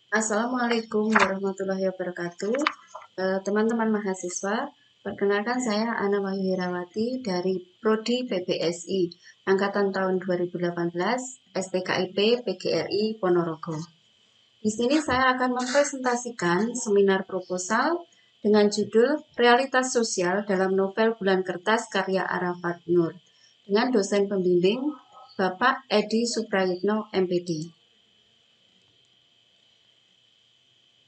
Assalamualaikum warahmatullahi wabarakatuh. Teman-teman mahasiswa, perkenalkan saya Ana Wahyu Herawati dari Prodi PPSI Angkatan tahun 2018 STKIP PGRI Ponorogo. Di sini saya akan mempresentasikan seminar proposal dengan judul Realitas Sosial dalam Novel Bulan Kertas karya Arafat Nur dengan dosen pembimbing Bapak Edi Suprayitno MPD.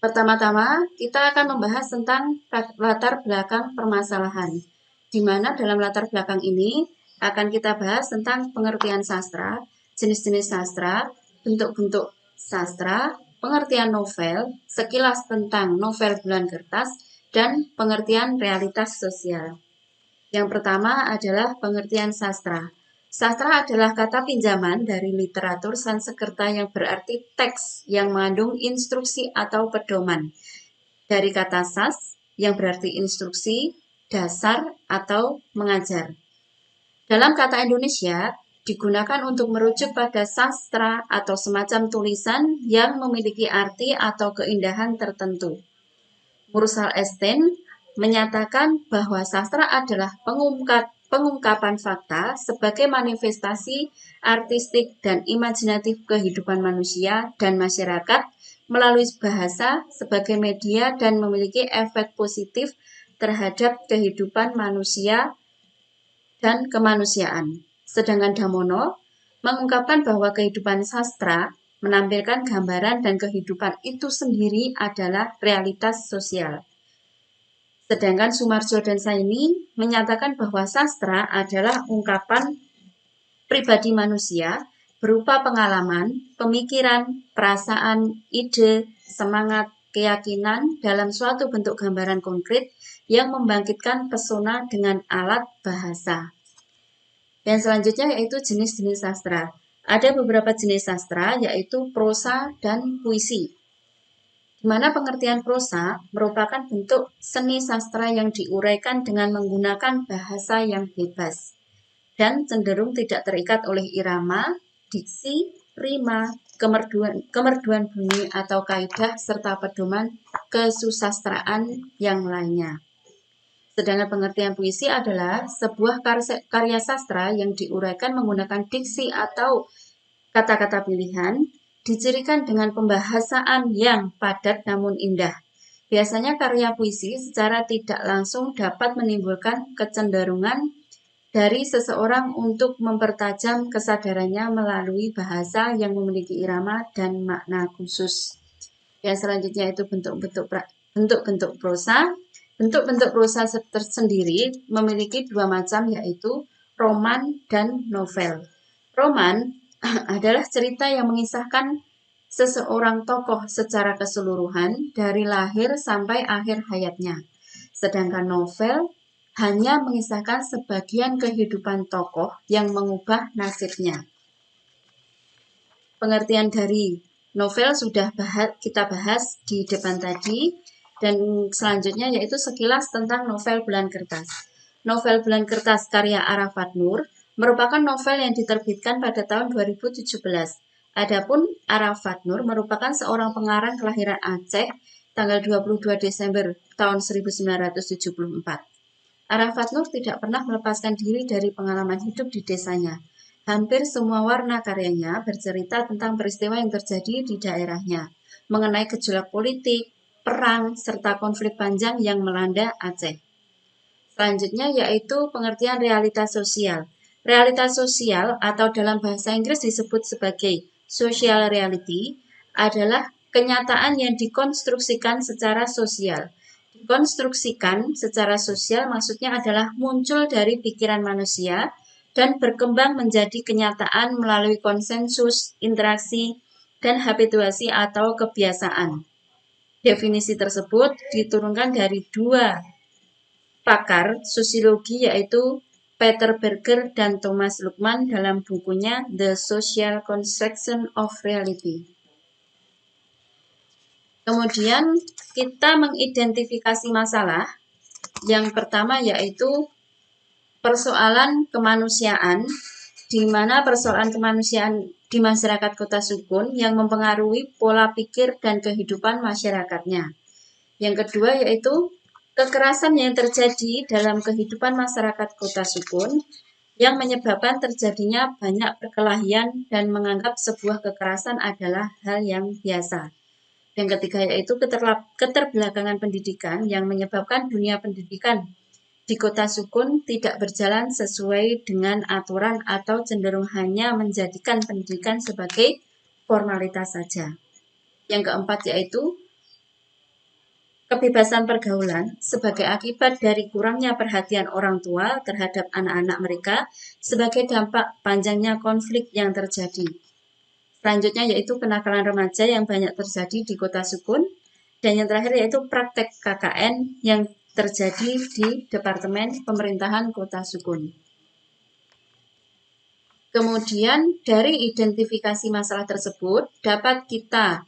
Pertama-tama, kita akan membahas tentang latar belakang permasalahan, di mana dalam latar belakang ini akan kita bahas tentang pengertian sastra, jenis-jenis sastra, bentuk-bentuk sastra, pengertian novel, sekilas tentang novel bulan kertas, dan pengertian realitas sosial. Yang pertama adalah pengertian sastra. Sastra adalah kata pinjaman dari literatur Sanskerta yang berarti teks yang mengandung instruksi atau pedoman. Dari kata sas yang berarti instruksi, dasar, atau mengajar. Dalam kata Indonesia, digunakan untuk merujuk pada sastra atau semacam tulisan yang memiliki arti atau keindahan tertentu. Mursal Esten menyatakan bahwa sastra adalah pengungkapan fakta sebagai manifestasi artistik dan imajinatif kehidupan manusia dan masyarakat melalui bahasa sebagai media dan memiliki efek positif terhadap kehidupan manusia dan kemanusiaan. Sedangkan Damono mengungkapkan bahwa kehidupan sastra menampilkan gambaran dan kehidupan itu sendiri adalah realitas sosial. Sedangkan Sumarjo dan Saini menyatakan bahwa sastra adalah ungkapan pribadi manusia berupa pengalaman, pemikiran, perasaan, ide, semangat, keyakinan dalam suatu bentuk gambaran konkret yang membangkitkan pesona dengan alat bahasa. Dan selanjutnya yaitu jenis-jenis sastra. Ada beberapa jenis sastra yaitu prosa dan puisi. Di mana pengertian prosa merupakan bentuk seni sastra yang diuraikan dengan menggunakan bahasa yang bebas dan cenderung tidak terikat oleh irama, diksi, rima, kemerduan bunyi atau kaidah serta pedoman kesusastraan yang lainnya. Sedangkan pengertian puisi adalah sebuah karya sastra yang diuraikan menggunakan diksi atau kata-kata pilihan, dicirikan dengan pembahasaan yang padat namun indah. Biasanya karya puisi secara tidak langsung dapat menimbulkan kecenderungan dari seseorang untuk mempertajam kesadarannya melalui bahasa yang memiliki irama dan makna khusus. Yang selanjutnya itu bentuk-bentuk prosa. Bentuk-bentuk prosa tersendiri memiliki dua macam yaitu roman dan novel. Roman adalah cerita yang mengisahkan seseorang tokoh secara keseluruhan dari lahir sampai akhir hayatnya. Sedangkan novel hanya mengisahkan sebagian kehidupan tokoh yang mengubah nasibnya. Pengertian dari novel sudah kita bahas di depan tadi, dan selanjutnya yaitu sekilas tentang novel Bulan Kertas. Novel Bulan Kertas karya Arafat Nur merupakan novel yang diterbitkan pada tahun 2017. Adapun Arafat Nur merupakan seorang pengarang kelahiran Aceh tanggal 22 Desember tahun 1974. Arafat Nur tidak pernah melepaskan diri dari pengalaman hidup di desanya. Hampir semua warna karyanya bercerita tentang peristiwa yang terjadi di daerahnya, mengenai gejolak politik, perang, serta konflik panjang yang melanda Aceh. Selanjutnya yaitu pengertian realitas sosial. Realitas sosial atau dalam bahasa Inggris disebut sebagai social reality adalah kenyataan yang dikonstruksikan secara sosial. Dikonstruksikan secara sosial maksudnya adalah muncul dari pikiran manusia dan berkembang menjadi kenyataan melalui konsensus, interaksi, dan habituasi atau kebiasaan. Definisi tersebut diturunkan dari dua pakar sosiologi yaitu Peter Berger dan Thomas Luckmann dalam bukunya The Social Construction of Reality. Kemudian kita mengidentifikasi masalah. Yang pertama yaitu persoalan kemanusiaan, di mana persoalan kemanusiaan di masyarakat kota sukun yang mempengaruhi pola pikir dan kehidupan masyarakatnya. Yang kedua yaitu kekerasan yang terjadi dalam kehidupan masyarakat kota sukun yang menyebabkan terjadinya banyak perkelahian dan menganggap sebuah kekerasan adalah hal yang biasa. Yang ketiga yaitu keterbelakangan pendidikan yang menyebabkan dunia pendidikan di kota sukun tidak berjalan sesuai dengan aturan atau cenderung hanya menjadikan pendidikan sebagai formalitas saja. Yang keempat yaitu kebebasan pergaulan sebagai akibat dari kurangnya perhatian orang tua terhadap anak-anak mereka sebagai dampak panjangnya konflik yang terjadi. Selanjutnya yaitu kenakalan remaja yang banyak terjadi di kota sukun. Dan yang terakhir yaitu praktek KKN yang terjadi di Departemen Pemerintahan Kota Sukun. Kemudian dari identifikasi masalah tersebut dapat kita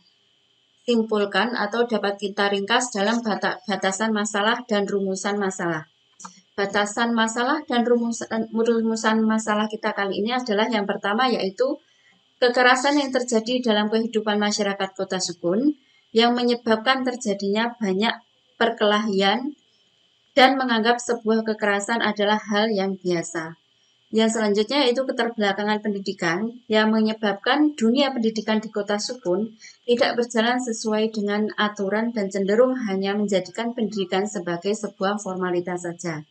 simpulkan atau dapat kita ringkas dalam batasan masalah dan rumusan masalah. Batasan masalah dan rumusan masalah kita kali ini adalah yang pertama yaitu kekerasan yang terjadi dalam kehidupan masyarakat kota sukun yang menyebabkan terjadinya banyak perkelahian dan menganggap sebuah kekerasan adalah hal yang biasa. Yang selanjutnya yaitu keterbelakangan pendidikan yang menyebabkan dunia pendidikan di kota sukun tidak berjalan sesuai dengan aturan dan cenderung hanya menjadikan pendidikan sebagai sebuah formalitas saja.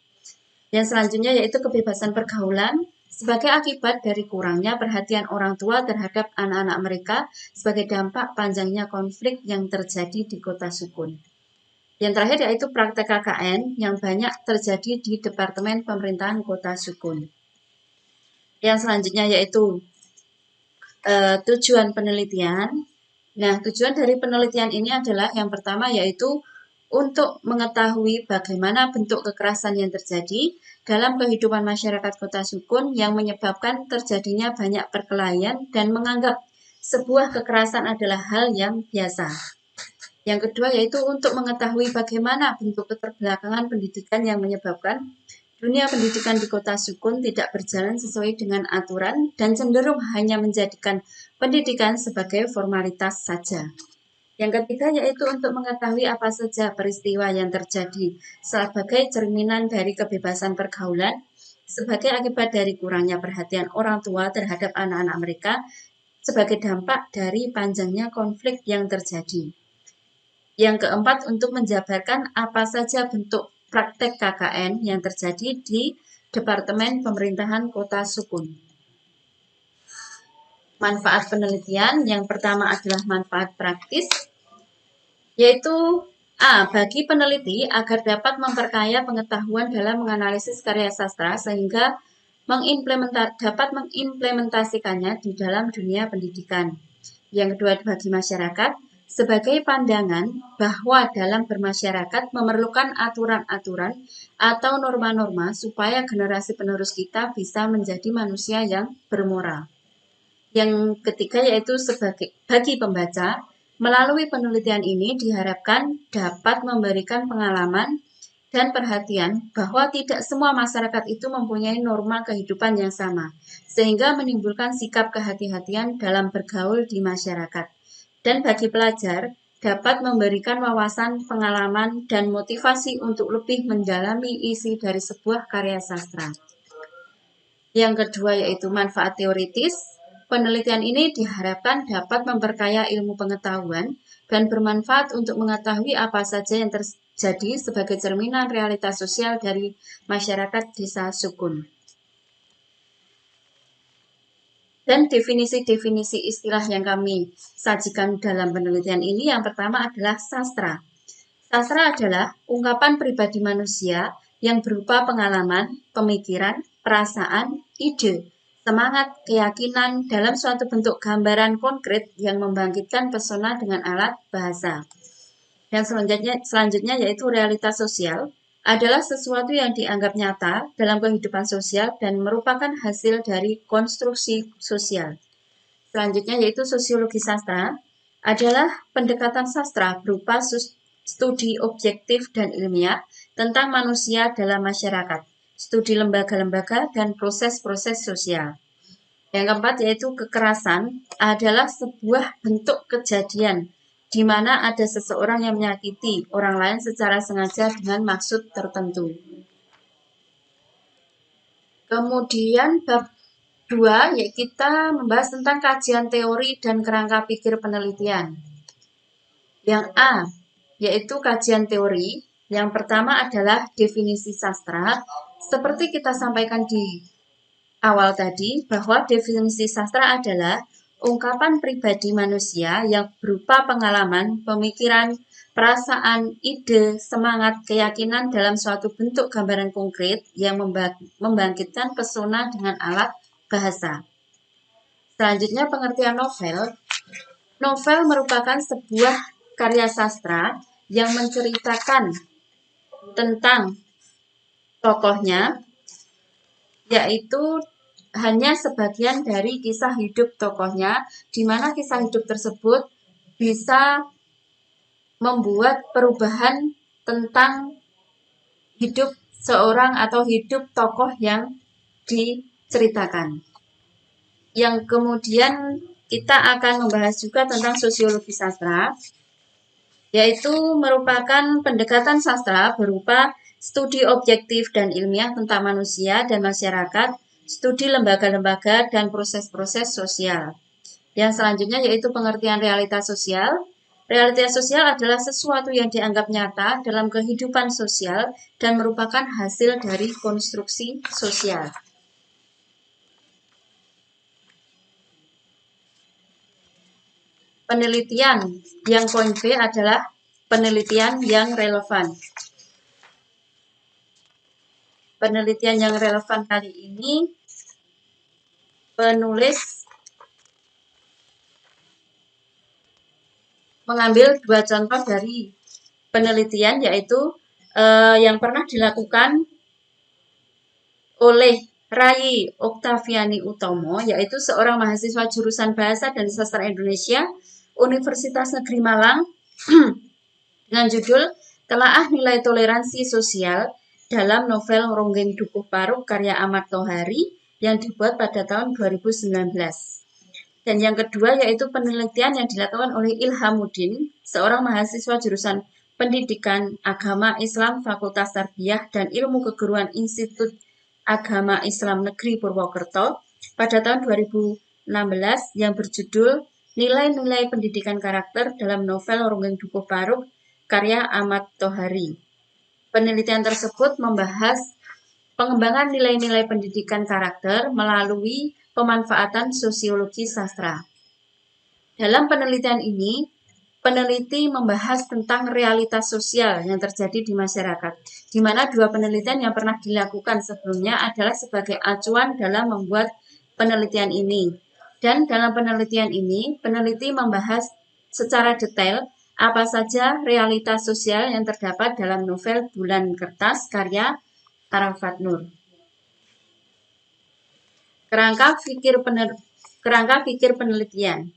Yang selanjutnya yaitu kebebasan pergaulan sebagai akibat dari kurangnya perhatian orang tua terhadap anak-anak mereka sebagai dampak panjangnya konflik yang terjadi di kota sukun. Yang terakhir yaitu praktek KKN yang banyak terjadi di Departemen Pemerintahan Kota Sukun. Yang selanjutnya yaitu tujuan penelitian. Nah, tujuan dari penelitian ini adalah yang pertama yaitu untuk mengetahui bagaimana bentuk kekerasan yang terjadi dalam kehidupan masyarakat kota sukun yang menyebabkan terjadinya banyak perkelahian dan menganggap sebuah kekerasan adalah hal yang biasa. Yang kedua yaitu untuk mengetahui bagaimana bentuk keterbelakangan pendidikan yang menyebabkan dunia pendidikan di kota sukun tidak berjalan sesuai dengan aturan dan cenderung hanya menjadikan pendidikan sebagai formalitas saja. Yang ketiga yaitu untuk mengetahui apa saja peristiwa yang terjadi sebagai cerminan dari kebebasan pergaulan sebagai akibat dari kurangnya perhatian orang tua terhadap anak-anak mereka sebagai dampak dari panjangnya konflik yang terjadi. Yang keempat untuk menjabarkan apa saja bentuk praktek KKN yang terjadi di Departemen Pemerintahan Kota Sukun. Manfaat penelitian yang pertama adalah manfaat praktis, yaitu bagi peneliti agar dapat memperkaya pengetahuan dalam menganalisis karya sastra sehingga dapat mengimplementasikannya di dalam dunia pendidikan. Yang kedua bagi masyarakat, sebagai pandangan bahwa dalam bermasyarakat memerlukan aturan-aturan atau norma-norma supaya generasi penerus kita bisa menjadi manusia yang bermoral. Yang ketiga yaitu bagi pembaca, melalui penelitian ini diharapkan dapat memberikan pengalaman dan perhatian bahwa tidak semua masyarakat itu mempunyai norma kehidupan yang sama, sehingga menimbulkan sikap kehati-hatian dalam bergaul di masyarakat. Dan bagi pelajar, dapat memberikan wawasan, pengalaman, dan motivasi untuk lebih mendalami isi dari sebuah karya sastra. Yang kedua yaitu manfaat teoritis. Penelitian ini diharapkan dapat memperkaya ilmu pengetahuan dan bermanfaat untuk mengetahui apa saja yang terjadi sebagai cerminan realitas sosial dari masyarakat desa sukun. Dan definisi-definisi istilah yang kami sajikan dalam penelitian ini yang pertama adalah sastra. Sastra adalah ungkapan pribadi manusia yang berupa pengalaman, pemikiran, perasaan, ide, semangat, keyakinan dalam suatu bentuk gambaran konkret yang membangkitkan pesona dengan alat bahasa. Yang selanjutnya yaitu realitas sosial adalah sesuatu yang dianggap nyata dalam kehidupan sosial dan merupakan hasil dari konstruksi sosial. Selanjutnya yaitu sosiologi sastra adalah pendekatan sastra berupa studi objektif dan ilmiah tentang manusia dalam masyarakat, studi lembaga-lembaga dan proses-proses sosial. Yang keempat yaitu kekerasan adalah sebuah bentuk kejadian di mana ada seseorang yang menyakiti orang lain secara sengaja dengan maksud tertentu. Kemudian bab 2 yaitu kita membahas tentang kajian teori dan kerangka pikir penelitian. Yang A yaitu kajian teori. Yang pertama adalah definisi sastra. Seperti kita sampaikan di awal tadi, bahwa definisi sastra adalah ungkapan pribadi manusia yang berupa pengalaman, pemikiran, perasaan, ide, semangat, keyakinan dalam suatu bentuk gambaran konkret yang membangkitkan pesona dengan alat bahasa. Selanjutnya pengertian novel. Novel merupakan sebuah karya sastra yang menceritakan tentang tokohnya, yaitu hanya sebagian dari kisah hidup tokohnya, di mana kisah hidup tersebut bisa membuat perubahan tentang hidup seorang atau hidup tokoh yang diceritakan. Yang kemudian kita akan membahas juga tentang sosiologi sastra, yaitu merupakan pendekatan sastra berupa studi objektif dan ilmiah tentang manusia dan masyarakat, studi lembaga-lembaga dan proses-proses sosial. Yang selanjutnya yaitu pengertian realitas sosial. Realitas sosial adalah sesuatu yang dianggap nyata dalam kehidupan sosial dan merupakan hasil dari konstruksi sosial. Penelitian yang poin B adalah penelitian yang relevan. Penelitian yang relevan kali ini penulis mengambil 2 contoh dari penelitian, yaitu yang pernah dilakukan oleh Rai Oktaviani Utomo, yaitu seorang mahasiswa jurusan Bahasa dan Sastra Indonesia Universitas Negeri Malang dengan judul Telaah Nilai Toleransi Sosial dalam novel Ronggeng Dukuh Paruk karya Ahmad Tohari yang dibuat pada tahun 2019. Dan yang kedua yaitu penelitian yang dilakukan oleh Ilhamuddin, seorang mahasiswa jurusan Pendidikan Agama Islam Fakultas Tarbiyah dan Ilmu Keguruan Institut Agama Islam Negeri Purwokerto pada tahun 2016 yang berjudul Nilai-nilai Pendidikan Karakter dalam novel Ronggeng Dukuh Paruk karya Ahmad Tohari. Penelitian tersebut membahas pengembangan nilai-nilai pendidikan karakter melalui pemanfaatan sosiologi sastra. Dalam penelitian ini, peneliti membahas tentang realitas sosial yang terjadi di masyarakat, di mana 2 penelitian yang pernah dilakukan sebelumnya adalah sebagai acuan dalam membuat penelitian ini. Dan dalam penelitian ini, peneliti membahas secara detail apa saja realitas sosial yang terdapat dalam novel Bulan Kertas karya Arafat Nur. Kerangka pikir penelitian.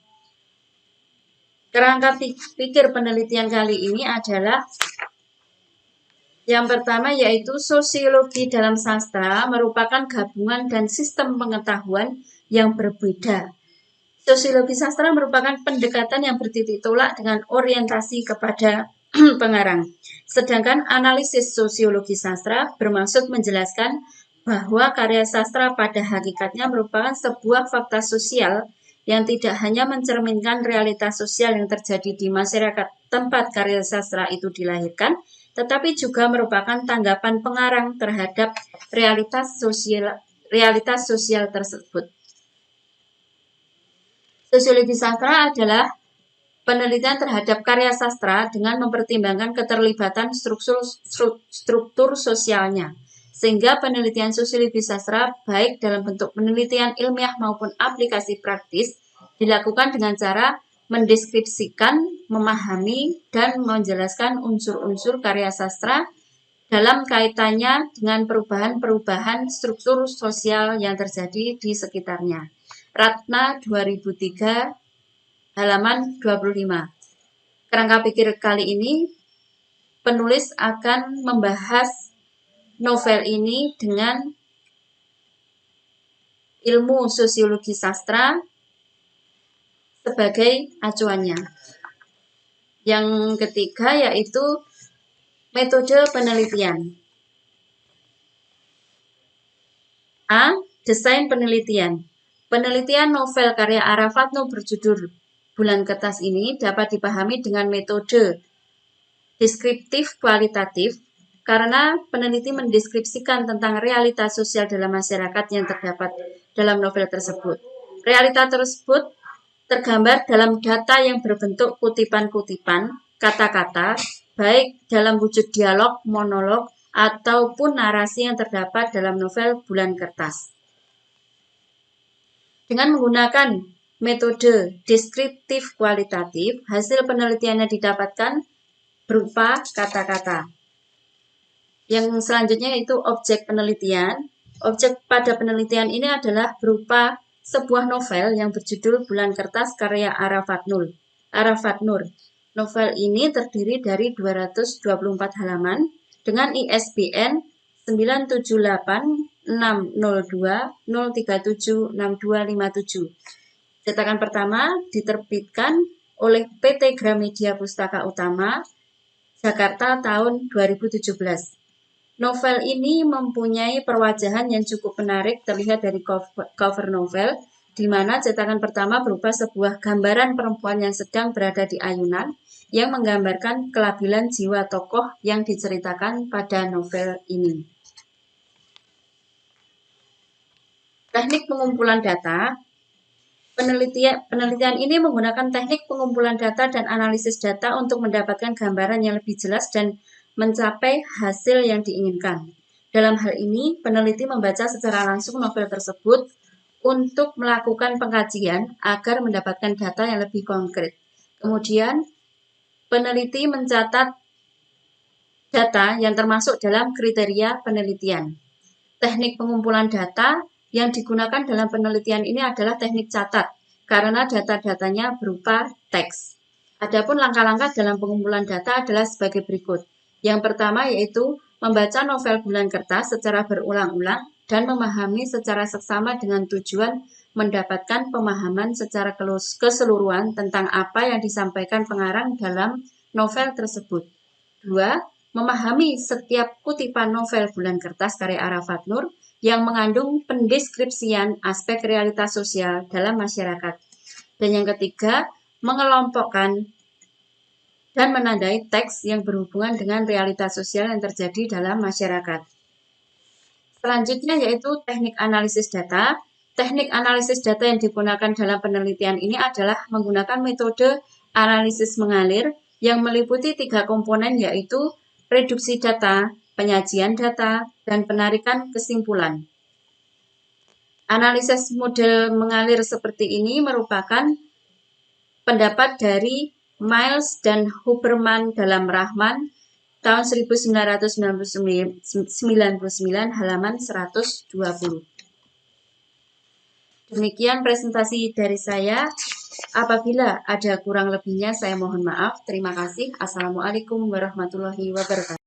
Kerangka pikir penelitian kali ini adalah yang pertama yaitu sosiologi dalam sastra merupakan gabungan dan sistem pengetahuan yang berbeda. Sosiologi sastra merupakan pendekatan yang bertitik tolak dengan orientasi kepada pengarang. Sedangkan analisis sosiologi sastra bermaksud menjelaskan bahwa karya sastra pada hakikatnya merupakan sebuah fakta sosial yang tidak hanya mencerminkan realitas sosial yang terjadi di masyarakat tempat karya sastra itu dilahirkan, tetapi juga merupakan tanggapan pengarang terhadap realitas sosial tersebut. Sosiologi sastra adalah penelitian terhadap karya sastra dengan mempertimbangkan keterlibatan struktur sosialnya. Sehingga penelitian sosiologi sastra baik dalam bentuk penelitian ilmiah maupun aplikasi praktis dilakukan dengan cara mendeskripsikan, memahami, dan menjelaskan unsur-unsur karya sastra dalam kaitannya dengan perubahan-perubahan struktur sosial yang terjadi di sekitarnya. Ratna 2003 halaman 25. Kerangka pikir kali ini penulis akan membahas novel ini dengan ilmu sosiologi sastra sebagai acuannya. Yang ketiga yaitu metode penelitian. A. Desain penelitian. Penelitian novel karya Arafatno berjudul Bulan Kertas ini dapat dipahami dengan metode deskriptif kualitatif karena peneliti mendeskripsikan tentang realitas sosial dalam masyarakat yang terdapat dalam novel tersebut. Realitas tersebut tergambar dalam data yang berbentuk kutipan-kutipan, kata-kata, baik dalam wujud dialog, monolog, ataupun narasi yang terdapat dalam novel Bulan Kertas. Dengan menggunakan metode deskriptif kualitatif, hasil penelitiannya didapatkan berupa kata-kata. Yang selanjutnya yaitu objek penelitian. Objek pada penelitian ini adalah berupa sebuah novel yang berjudul Bulan Kertas karya Arafat Nur. Novel ini terdiri dari 224 halaman dengan ISBN 9786020376257. Cetakan pertama diterbitkan oleh PT Gramedia Pustaka Utama, Jakarta tahun 2017. Novel ini mempunyai perwajahan yang cukup menarik terlihat dari cover novel, di mana cetakan pertama berupa sebuah gambaran perempuan yang sedang berada di ayunan yang menggambarkan kelabilan jiwa tokoh yang diceritakan pada novel ini. Teknik pengumpulan data. Penelitian ini menggunakan teknik pengumpulan data dan analisis data untuk mendapatkan gambaran yang lebih jelas dan mencapai hasil yang diinginkan. Dalam hal ini, peneliti membaca secara langsung novel tersebut untuk melakukan pengkajian agar mendapatkan data yang lebih konkret. Kemudian, peneliti mencatat data yang termasuk dalam kriteria penelitian. Teknik pengumpulan data yang digunakan dalam penelitian ini adalah teknik catat, karena data-datanya berupa teks. Adapun langkah-langkah dalam pengumpulan data adalah sebagai berikut. Yang pertama yaitu membaca novel Bulan Kertas secara berulang-ulang dan memahami secara seksama dengan tujuan mendapatkan pemahaman secara keseluruhan tentang apa yang disampaikan pengarang dalam novel tersebut. 2. Memahami setiap kutipan novel Bulan Kertas karya Arafat Nur yang mengandung pendeskripsian aspek realitas sosial dalam masyarakat. Dan yang ketiga, mengelompokkan dan menandai teks yang berhubungan dengan realitas sosial yang terjadi dalam masyarakat. Selanjutnya yaitu teknik analisis data. Teknik analisis data yang digunakan dalam penelitian ini adalah menggunakan metode analisis mengalir yang meliputi 3 komponen yaitu reduksi data, penyajian data, dan penarikan kesimpulan. Analisis model mengalir seperti ini merupakan pendapat dari Miles dan Huberman dalam Rahman tahun 1999 halaman 120. Demikian presentasi dari saya. Apabila ada kurang lebihnya saya mohon maaf. Terima kasih. Assalamualaikum warahmatullahi wabarakatuh.